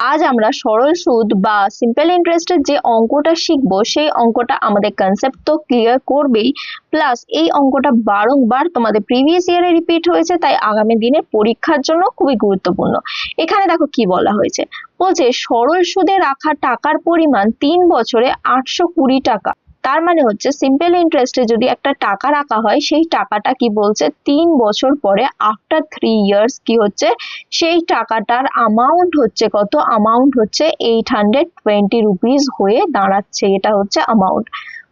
আজ আমরা সরল সুদ বা সিম্পল ইন্টারেস্টের যে অঙ্কটা শিখবো সেই অঙ্কটা আমাদের কনসেপ্ট তো ক্লিয়ার করবেই, প্লাস এই অঙ্কটা বারংবার তোমাদের প্রিভিয়াস ইয়ারে রিপিট হয়েছে, তাই আগামী দিনে পরীক্ষার জন্য খুবই গুরুত্বপূর্ণ। এখানে দেখো কি বলা হয়েছে, বলছে সরল সুদে রাখা টাকার পরিমাণ 3 বছরে 820 টাকা। তার মানে হচ্ছে সিম্পল ইন্টারেস্টে যদি একটা টাকা রাখা হয়, সেই টাকাটা কি বলছে 3 বছর পরে আফটার 3 ইয়ার্স কি হচ্ছে, সেই টাকাটার অ্যামাউন্ট হচ্ছে কত, অ্যামাউন্ট হচ্ছে 820 রুপিস হয়ে দাঁড়াচ্ছে। এটা হচ্ছে অ্যামাউন্ট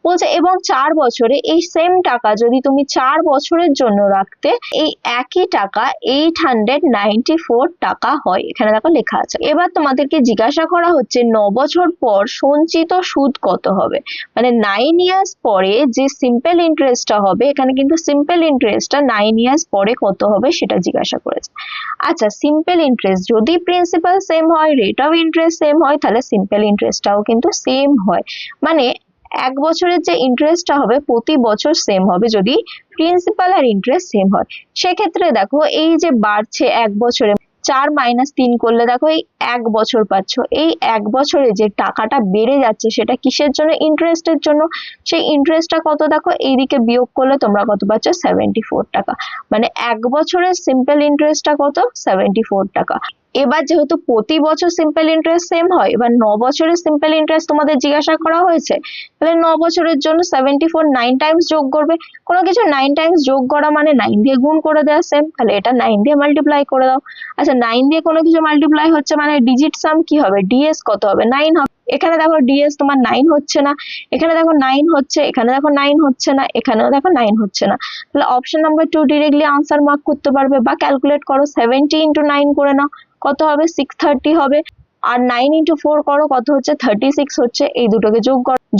বলছে। এবং 4 বছরে এই সেম টাকা যদি তুমি 4 বছরের জন্য রাখতে, এই একই টাকা 894 টাকা হয়। এখানে দেখো লেখা আছে। এবার তোমাদেরকে জিজ্ঞাসা করা হচ্ছে 9 বছর পর সঞ্চিত সুদ কত হবে। মানে 9 ইয়ার্স পরে যে সিম্পল ইন্টারেস্টটা হবে, এখানে কিন্তু সিম্পল ইন্টারেস্টটা 9 ইয়ার্স পরে কত হবে সেটা জিজ্ঞাসা করেছে। আচ্ছা, সিম্পল ইন্টারেস্ট যদি প্রিন্সিপাল সেম হয়, রেট অফ ইন্টারেস্ট সেম হয়, তাহলে সিম্পল ইন্টারেস্টটাও কিন্তু সেম হয়। মানে 1 বছরের যে ইন্টারেস্টটা হবে প্রতি বছর সেম হবে যদি প্রিন্সিপাল আর ইন্টারেস্ট সেম হয়। সেক্ষেত্রে দেখো এই যে বাড়ছে 1 বছরে, 4 - 3 করলে দেখো এই 1 বছর পাচ্ছ। এই 1 বছরে যে টাকাটা বেড়ে যাচ্ছে সেটা কিসের জন্য, ইন্টারেস্টের জন্য। সেই ইন্টারেস্টটা কত দেখো এইদিকে বিয়োগ করলে তোমরা কত পাচ্ছ, 74 টাকা। মানে 1 বছরের সিম্পল ইন্টারেস্টটা কত, 74 টাকা। এবার যেহেতু প্রতি বছর সিম্পল ইন্টারেস্ট সেম হয়, এবার 9 বছরের সিম্পল ইন্টারেস্ট তোমাদের জিজ্ঞাসা করা হয়েছে, তাহলে 9 বছরের জন্য 74 9 টাইমস যোগ করবে। কোনো কিছু 9 টাইমস যোগ করা মানে 9 দিয়ে গুণ করে দেওয়া সেম, তাহলে এটা 9 দিয়ে মাল্টিপ্লাই করে দাও। আচ্ছা, 9 দিয়ে কোনো কিছু মাল্টিপ্লাই হচ্ছে মানে ডিজিট সাম কি হবে, ডিএস কত হবে, 9 হবে। এখানে দেখো ডিএস তোমার 9 হচ্ছে না, এখানে দেখো 9 হচ্ছে, এখানে দেখো 9 হচ্ছে না, এখানেও দেখো 9 হচ্ছে না। তাহলে option number 2 directly answer mark করতে পারবে, বা ক্যালকুলেট করো 70 × 9 করে নাও, কত হবে 630 হবে। আর 9 × 4 করো, কত হচ্ছে 36 হচ্ছে। এই দুটোকে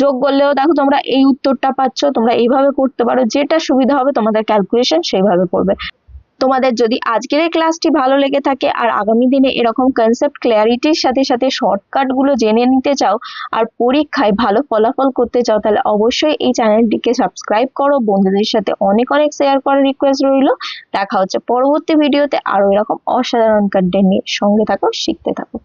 যোগ করলেও দেখো তোমরা এই উত্তরটা পাচ্ছ। তোমরা এইভাবে করতে পারো, যেটা সুবিধা হবে তোমাদের ক্যালকুলেশন সেইভাবে করবে। তোমাদের যদি আজকের এই ক্লাসটি ভালো লেগে থাকে আর আগামী দিনে এরকম কনসেপ্ট ক্ল্যারিটির সাথে সাথে শর্টকাট গুলো জেনে নিতে চাও আর পরীক্ষায় ভালো ফলাফল করতে চাও, তাহলে অবশ্যই এই চ্যানেলটিকে সাবস্ক্রাইব করো। বন্ধুদের সাথে অনেক অনেক শেয়ার করার রিকোয়েস্ট রইল। দেখা হচ্ছে পরবর্তী ভিডিওতে আরো এরকম অসাধারণ কন্টেন্ট নিয়ে। সঙ্গে থাকো, শিখতে থাকো।